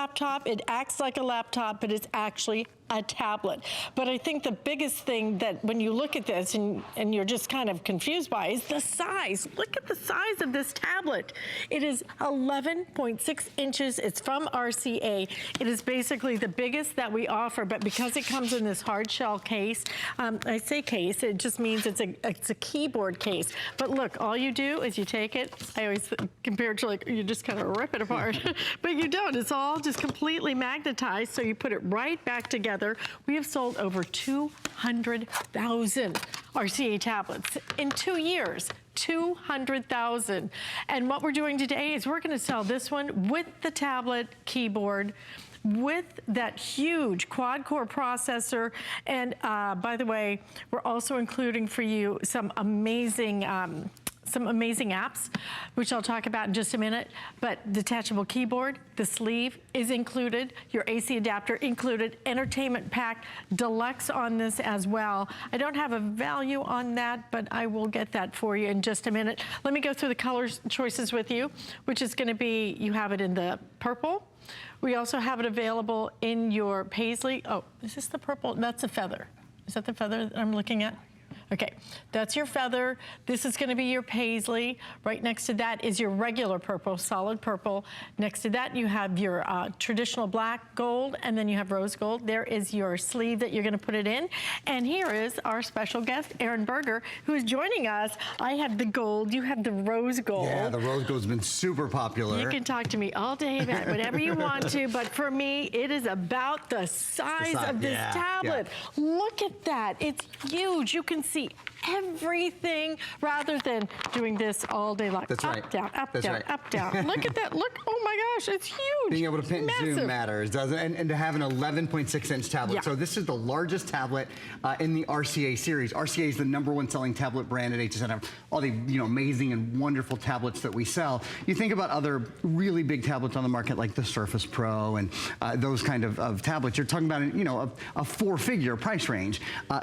laptop. It acts like a laptop, but it's actually a tablet. But I think the biggest thing that when you look at this and you're just kind of confused by is the size. Look at the size of this tablet. It is 11.6 inches. It's from RCA. It is basically the biggest that we offer, but because it comes in this hard shell case, I say case, it just means it's a keyboard case. But look, all you do is you take it, I always compare it to like, you just kind of rip it apart, but you don't. It's all just completely magnetized, so you put it right back together. We have sold over 200,000 RCA tablets in 2 years. 200,000. And what we're doing today is we're gonna sell this one with the tablet keyboard, with that huge quad-core processor. And by the way, we're also including for you some amazing apps, which I'll talk about in just a minute. But detachable keyboard, the sleeve is included, your AC adapter included, entertainment pack deluxe on this as well. I don't have a value on that, but I will get that for you in just a minute. Let me go through the color choices with you, which is gonna be, you have it in the purple. We also have it available in your paisley. Oh, is this the purple? That's a feather. Is that the feather that I'm looking at? Okay, that's your feather. This is gonna be your paisley. Right next to that is your regular purple, solid purple. Next to that, you have your traditional black gold, and then you have rose gold. There is your sleeve that you're gonna put it in. And here is our special guest, Aaron Berger, who is joining us. I have the gold, you have the rose gold. Yeah, the rose gold's been super popular. You can talk to me all day about whatever you want to, but for me, it is about the size of this tablet. Yeah. Look at that, it's huge. You can see everything rather than doing this all day long. That's right. Up, down, up, down, up, down. Look at that. Look, oh my gosh, it's huge. Being able to pinch zoom matters, doesn't it? And to have an 11.6 inch tablet. Yeah. So this is the largest tablet in the RCA series. RCA is the #1 selling tablet brand at HSN. All the amazing and wonderful tablets that we sell. You think about other really big tablets on the market like the Surface Pro and those kind of tablets. You're talking about a 4-figure price range.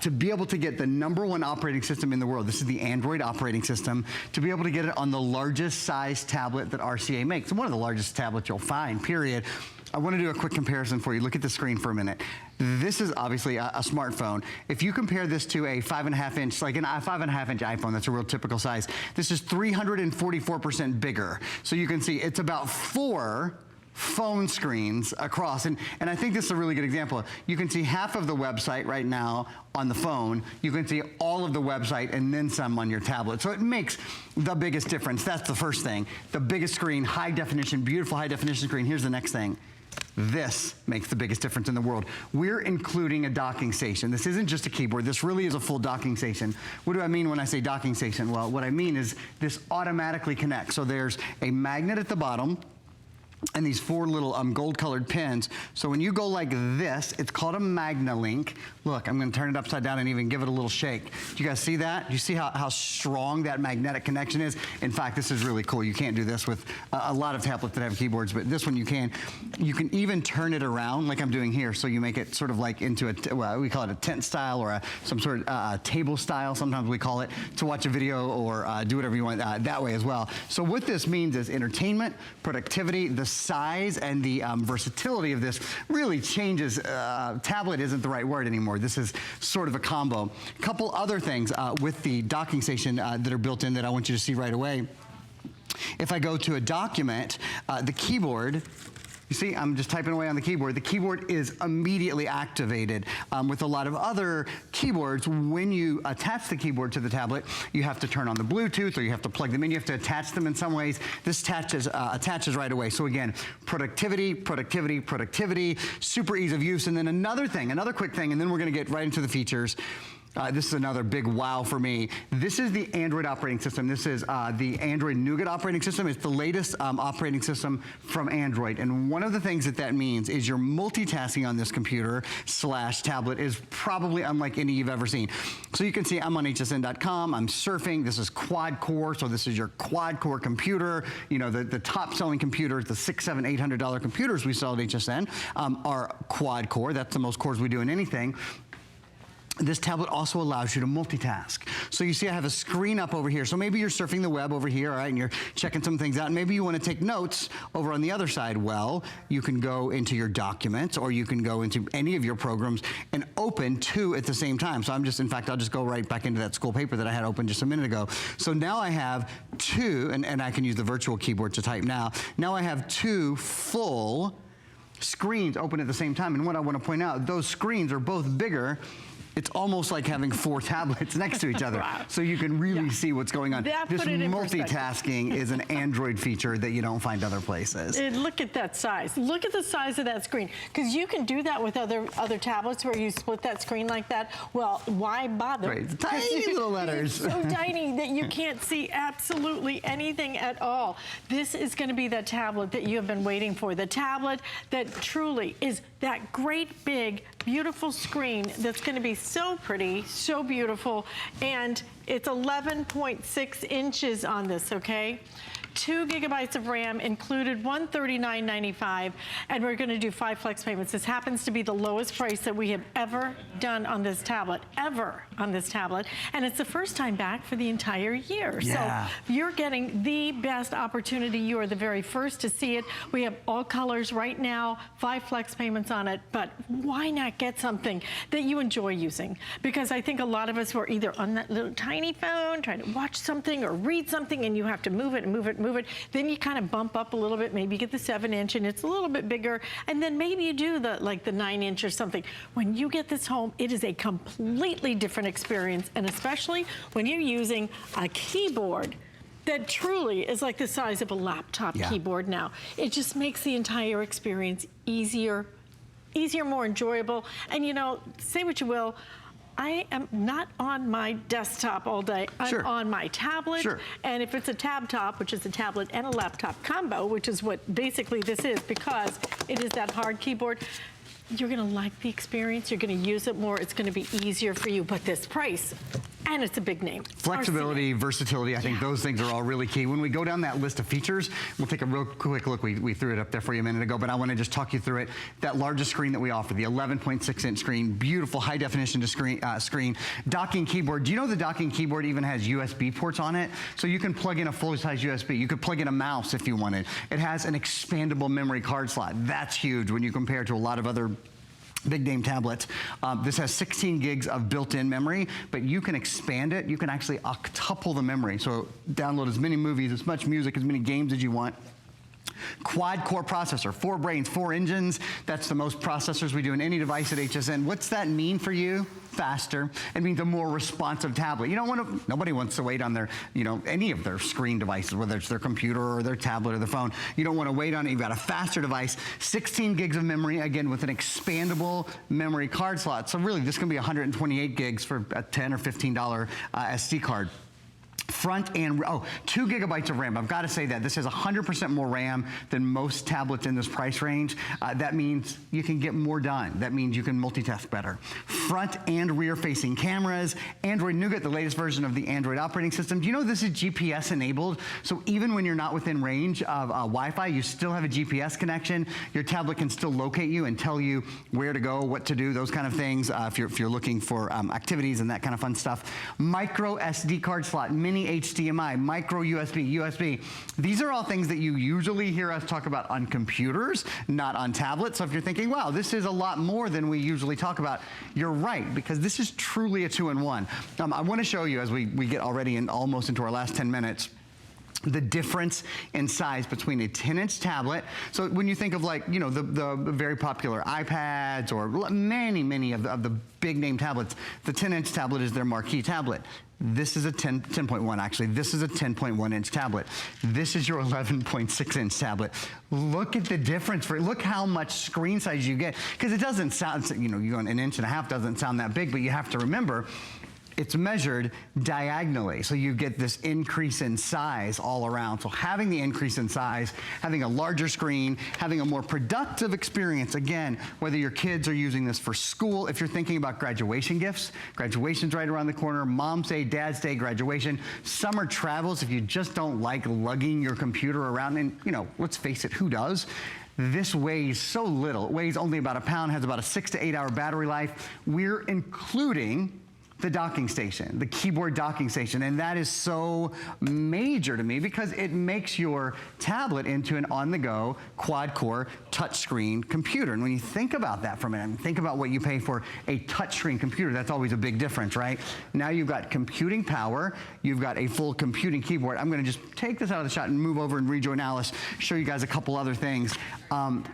To be able to get the #1 operating system in the world, this is the Android operating system, to be able to get it on the largest size tablet that RCA makes, one of the largest tablets you'll find, period. I want to do a quick comparison for you. Look at the screen for a minute. This is obviously a smartphone. If you compare this to a 5.5 inch, like a 5.5 inch iPhone, that's a real typical size. This is 344% bigger. So you can see it's about 4 phone screens across. And I think this is a really good example. You can see half of the website right now on the phone. You can see all of the website and then some on your tablet. So it makes the biggest difference. That's the first thing. The biggest screen, high definition, beautiful high definition screen. Here's the next thing. This makes the biggest difference in the world. We're including a docking station. This isn't just a keyboard. This really is a full docking station. What do I mean when I say docking station? Well, what I mean is this automatically connects. So there's a magnet at the bottom and these 4 little gold colored pins. So when you go like this, it's called a MagnaLink. Look, I'm gonna turn it upside down and even give it a little shake. Do you guys see that? Do you see how strong that magnetic connection is? In fact, this is really cool. You can't do this with a lot of tablets that have keyboards, but this one you can. You can even turn it around like I'm doing here. So you make it sort of like into well, we call it a tent style or some sort of table style, sometimes we call it, to watch a video or do whatever you want that way as well. So what this means is entertainment, productivity, the size and the versatility of this really changes. Tablet isn't the right word anymore. This is sort of a combo. A couple other things with the docking station that are built in that I want you to see right away. If I go to a document, the keyboard, you see, I'm just typing away on the keyboard. The keyboard is immediately activated. With a lot of other keyboards, when you attach the keyboard to the tablet, you have to turn on the Bluetooth or you have to plug them in. You have to attach them in some ways. This attaches right away. So again, productivity, productivity, productivity, super ease of use. And then another quick thing, and then we're gonna get right into the features. This is another big wow for me. This is the Android operating system. This is the Android Nougat operating system. It's the latest operating system from Android. And one of the things that means is your multitasking on this computer / tablet is probably unlike any you've ever seen. So you can see I'm on hsn.com, I'm surfing. This is QuadCore, so this is your QuadCore computer. You know, the top selling computers, the $600, $700, $800 computers we sell at HSN are QuadCore. That's the most cores we do in anything. This tablet also allows you to multitask. So you see I have a screen up over here. So maybe you're surfing the web over here, all right, and you're checking some things out. And maybe you want to take notes over on the other side. Well, you can go into your documents or you can go into any of your programs and open two at the same time. So in fact, I'll just go right back into that school paper that I had open just a minute ago. So now I have two, and I can use the virtual keyboard to type now. Now I have two full screens open at the same time. And what I want to point out, those screens are both bigger. It's almost like having 4 tablets next to each other. Wow. So you can really see what's going on. This multitasking is an Android feature that you don't find other places. And look at that size. Look at the size of that screen. Because you can do that with other tablets where you split that screen like that. Well, why bother? Right, tiny little letters. It's so tiny that you can't see absolutely anything at all. This is going to be that tablet that you have been waiting for. The tablet that truly is that great big beautiful screen that's going to be so pretty, so beautiful, and it's 11.6 inches on this, okay? 2 gigabytes of RAM included, $139.95, and we're going to do 5 flex payments. This happens to be the lowest price that we have ever done on this tablet, and it's the first time back for the entire year. Yeah. So you're getting the best opportunity. You are the very first to see it. We have all colors right now, 5 flex payments on it, but why not get something that you enjoy using? Because I think a lot of us were either on that little tiny phone trying to watch something or read something, and you have to move it and move it and move it. Then you kind of bump up a little bit, maybe you get the 7-inch and it's a little bit bigger, and then maybe you do the 9-inch or something. When you get this home, it is a completely different experience, and especially when you're using a keyboard that truly is like the size of a laptop keyboard now. It just makes the entire experience easier, more enjoyable. And you know, say what you will, I am not on my desktop all day. I'm on my tablet. And if it's a tab top, which is a tablet and a laptop combo, which is what basically this is, because it is that hard keyboard, you're gonna like the experience, you're gonna use it more, it's gonna be easier for you, but this price, and it's a big name. Flexibility, versatility, I think those things are all really key. When we go down that list of features, we'll take a real quick look. We threw it up there for you a minute ago, but I want to just talk you through it. That largest screen that we offer, the 11.6-inch screen, beautiful high definition screen. Docking keyboard. Do you know the docking keyboard even has USB ports on it? So you can plug in a full-size USB. You could plug in a mouse if you wanted. It has an expandable memory card slot. That's huge when you compare it to a lot of other big name tablets. This has 16 gigs of built-in memory, but you can expand it. You can actually octuple the memory. So download as many movies, as much music, as many games as you want. Quad-core processor, 4 brains, 4 engines. That's the most processors we do in any device at HSN. What's that mean for you? Faster. It means a more responsive tablet. You don't want to, nobody wants to wait on their, any of their screen devices, whether it's their computer or their tablet or their phone. You don't want to wait on it. You've got a faster device, 16 gigs of memory, again, with an expandable memory card slot. So really, this can be 128 gigs for a $10 or $15 SD card. Front and, 2 gigabytes of RAM. I've got to say that. This has 100% more RAM than most tablets in this price range. That means you can get more done. That means you can multitask better. Front and rear facing cameras. Android Nougat, the latest version of the Android operating system. Do you know this is GPS enabled? So even when you're not within range of Wi-Fi, you still have a GPS connection. Your tablet can still locate you and tell you where to go, what to do, those kind of things, if you're looking for activities and that kind of fun stuff. Micro SD card slot, mini HDMI, micro USB. These are all things that you usually hear us talk about on computers, not on tablets. So if you're thinking, wow, this is a lot more than we usually talk about, you're right, because this is truly a 2-in-1. I want to show you, as we get already almost into our last 10 minutes, the difference in size between a 10-inch tablet. So when you think of the very popular iPads or many of the big name tablets, the 10-inch tablet is their marquee tablet. This is a 10.1 actually. This is a 10.1-inch tablet. This is your 11.6-inch tablet. Look at the difference. Look how much screen size you get. Because it doesn't sound, you go 1.5 inches doesn't sound that big, but you have to remember, it's measured diagonally, so you get this increase in size all around. So having the increase in size, having a larger screen, having a more productive experience, again, whether your kids are using this for school, if you're thinking about graduation gifts, graduation's right around the corner, Mom's Day, Dad's Day, graduation, summer travels, if you just don't like lugging your computer around, and let's face it, who does? This weighs so little. It weighs only about a pound, has about a 6 to 8 hour battery life. We're including the docking station, the keyboard docking station, and that is so major to me because it makes your tablet into an on-the-go quad-core touchscreen computer. And when you think about that for a minute, think about what you pay for a touchscreen computer. That's always a big difference, right? Now you've got computing power, you've got a full computing keyboard. I'm gonna just take this out of the shot and move over and rejoin Alice, show you guys a couple other things.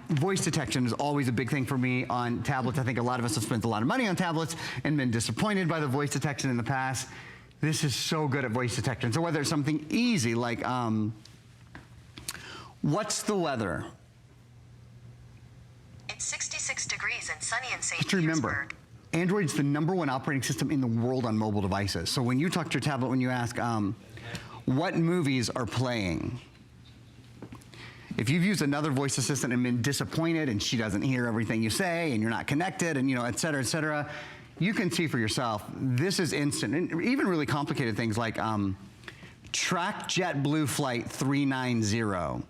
Voice detection is always a big thing for me on tablets. I think a lot of us have spent a lot of money on tablets and been disappointed by the voice detection in the past. This is so good at voice detection. So whether it's something easy like, what's the weather? It's 66 degrees and sunny in St. Just remember, Android's the #1 operating system in the world on mobile devices. So when you talk to your tablet, when you ask, what movies are playing? If you've used another voice assistant and been disappointed and she doesn't hear everything you say and you're not connected and, you know, et cetera, you can see for yourself, this is instant. And even really complicated things like track JetBlue flight 390.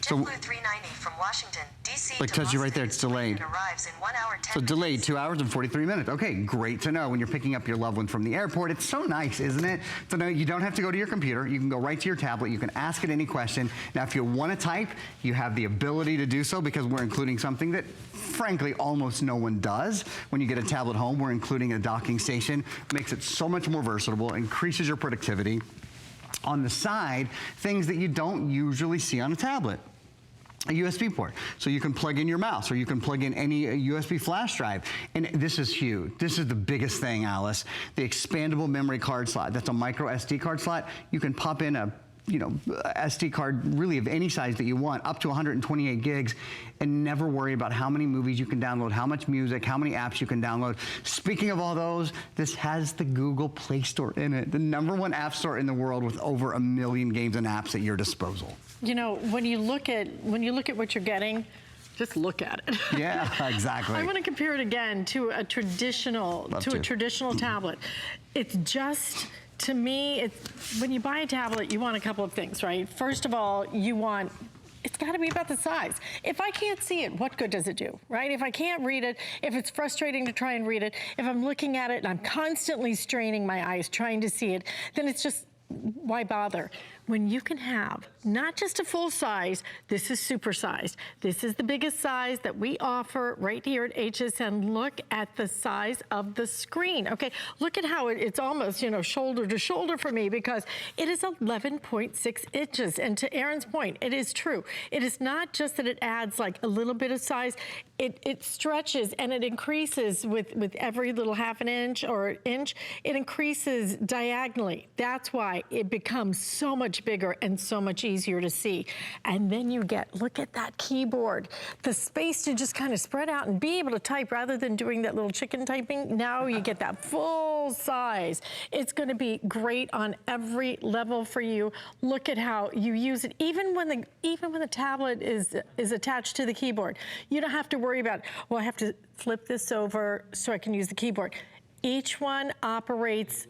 JetBlue 390 from Washington, D.C. Like tells you right there, it's delayed. Arrives in 1 hour 10 So delayed minutes. 2 hours and 43 minutes. Okay, great to know when you're picking up your loved one from the airport. It's so nice, isn't it? So now you don't have to go to your computer. You can go right to your tablet. You can ask it any question. Now, if you want to type, you have the ability to do so because we're including something that, frankly, almost no one does. When you get a tablet home, we're including a docking station. Makes it so much more versatile, increases your productivity. On the side, things that you don't usually see on a tablet. A USB port, so you can plug in your mouse or you can plug in any USB flash drive. And this is huge. This is the biggest thing, Alice. The expandable memory card slot. That's a micro SD card slot. You can pop in a SD card really of any size that you want, up to 128 gigs, and never worry about how many movies you can download, how much music, how many apps you can download. Speaking of all those, this has the Google Play Store in it, the #1 app store in the world with over 1 million games and apps at your disposal. You know, when you look at what you're getting, just look at it. Yeah, exactly. I want to compare it again to a traditional tablet. It's just, to me, when you buy a tablet, you want a couple of things, right? First of all, it's got to be about the size. If I can't see it, what good does it do, right? If I can't read it, if it's frustrating to try and read it, if I'm looking at it and I'm constantly straining my eyes trying to see it, then it's just, why bother? When you can have not just a full size, this is super sized. This is the biggest size that we offer right here at HSN. Look at the size of the screen. Okay, look at how it's almost, shoulder to shoulder for me because it is 11.6 inches. And to Aaron's point, it is true. It is not just that it adds like a little bit of size. It stretches and it increases with every little half an inch or inch. It increases diagonally. That's why it becomes so much bigger and so much easier to see. And then you look at that keyboard, the space to just kind of spread out and be able to type rather than doing that little chicken typing. Now you get that full size. It's going to be great on every level for you. Look at how you use it. Even when the tablet is attached to the keyboard, you don't have to worry about, well, I have to flip this over so I can use the keyboard. Each one operates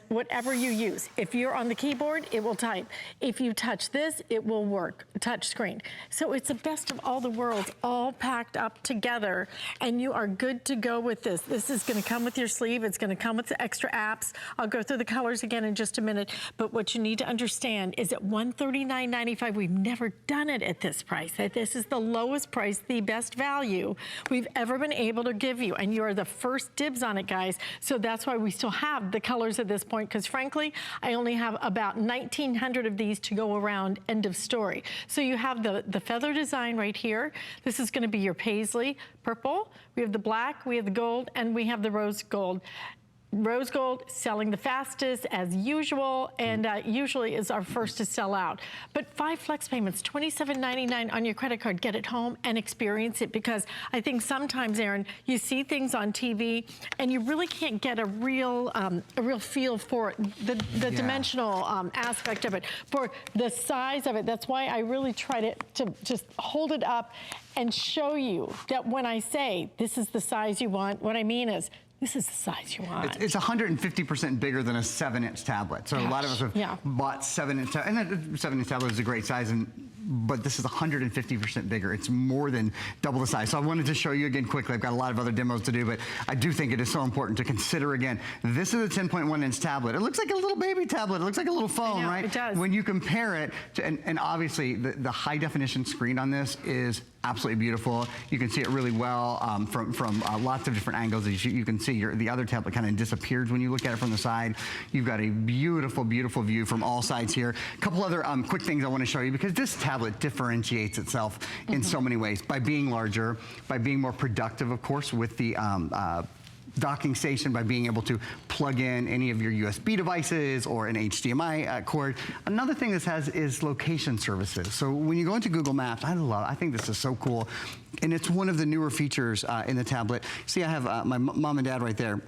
whatever you use. If you're on the keyboard, it will type. If you touch this, it will work, touch screen. So it's the best of all the worlds, all packed up together, and you are good to go with this. This is gonna come with your sleeve. It's gonna come with the extra apps. I'll go through the colors again in just a minute, but what you need to understand is at $139.95, we've never done it at this price. This is the lowest price, the best value we've ever been able to give you, and you are the first dibs on it, guys. So that's why we still have the colors at this point, because frankly, I only have about 1,900 of these to go around, end of story. So you have the feather design right here. This is gonna be your paisley purple. We have the black, we have the gold, and we have the rose gold. Rose gold selling the fastest as usual, and usually is our first to sell out. But 5 flex payments, $27.99 on your credit card. Get it home and experience it, because I think sometimes, Aaron, you see things on TV and you really can't get a real feel for the dimensional aspect of it, for the size of it. That's why I really try to just hold it up and show you that when I say this is the size you want, what I mean is This is the size you want. It's 150% bigger than a 7-inch tablet. So a lot of us have bought 7-inch, and that 7-inch tablet is a great size, but this is 150% bigger. It's more than double the size. So I wanted to show you again quickly. I've got a lot of other demos to do, but I do think it is so important to consider again. This is a 10.1-inch tablet. It looks like a little baby tablet. It looks like a little phone, right? It does. When you compare it to, and obviously the high definition screen on this is absolutely beautiful. You can see it really well from lots of different angles. As you can see, the other tablet kind of disappears when you look at it from the side. You've got a beautiful, beautiful view from all sides here. A couple other quick things I want to show you, because this tablet differentiates itself in so many ways. By being larger, by being more productive, of course, with the docking station, by being able to plug in any of your USB devices or an HDMI cord. Another thing this has is location services. So when you go into Google Maps, I think this is so cool. And it's one of the newer features in the tablet. See, I have my mom and dad right there.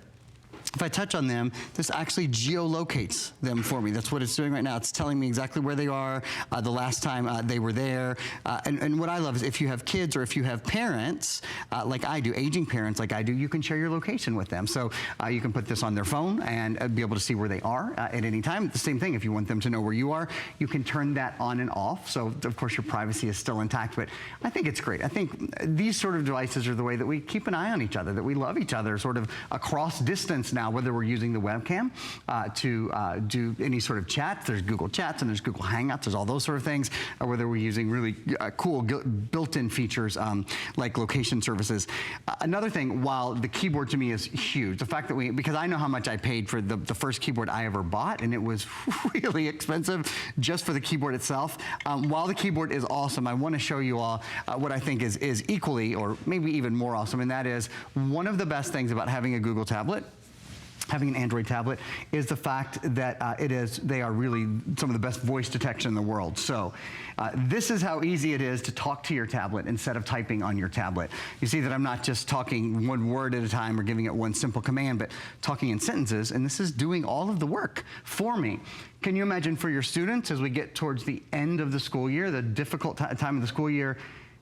If I touch on them, this actually geolocates them for me. That's what it's doing right now. It's telling me exactly where they are, the last time they were there. And what I love is if you have kids or if you have parents, like I do, aging parents like I do, you can share your location with them. So you can put this on their phone and be able to see where they are at any time. The same thing, if you want them to know where you are, you can turn that on and off. So of course your privacy is still intact, but I think it's great. I think these sort of devices are the way that we keep an eye on each other, that we love each other sort of across distance now, whether we're using the webcam to do any sort of chat. There's Google Chats and there's Google Hangouts. There's all those sort of things. Or whether we're using really cool built-in features like location services. Another thing, while the keyboard to me is huge, the fact that because I know how much I paid for the first keyboard I ever bought, and it was really expensive just for the keyboard itself. While the keyboard is awesome, I want to show you all what I think is equally or maybe even more awesome, and that is one of the best things about having a Google tablet, having an Android tablet, is the fact that they are really some of the best voice detection in the world. So this is how easy it is to talk to your tablet instead of typing on your tablet. You see that I'm not just talking one word at a time or giving it one simple command, but talking in sentences, and this is doing all of the work for me. Can you imagine for your students, as we get towards the end of the school year, the difficult time of the school year,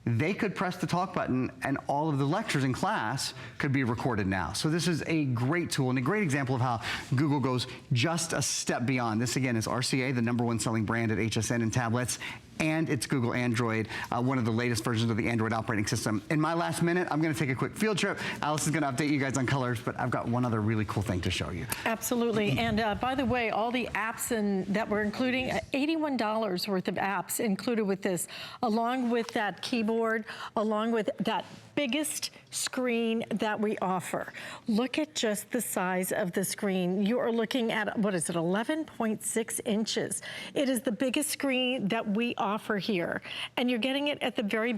they could press the talk button and all of the lectures in class could be recorded now. So this is a great tool and a great example of how Google goes just a step beyond. This again is RCA, the #1 selling brand at HSN in tablets, and it's Google Android, one of the latest versions of the Android operating system. In my last minute, I'm gonna take a quick field trip. Alice is gonna update you guys on colors, but I've got one other really cool thing to show you. Absolutely, and by the way, all the apps that we're including, $81 worth of apps included with this, along with that keyboard, along with that biggest screen that we offer. Look at just the size of the screen. You are looking at, what is it, 11.6 inches. It is the biggest screen that we offer here, and you're getting it at the very best.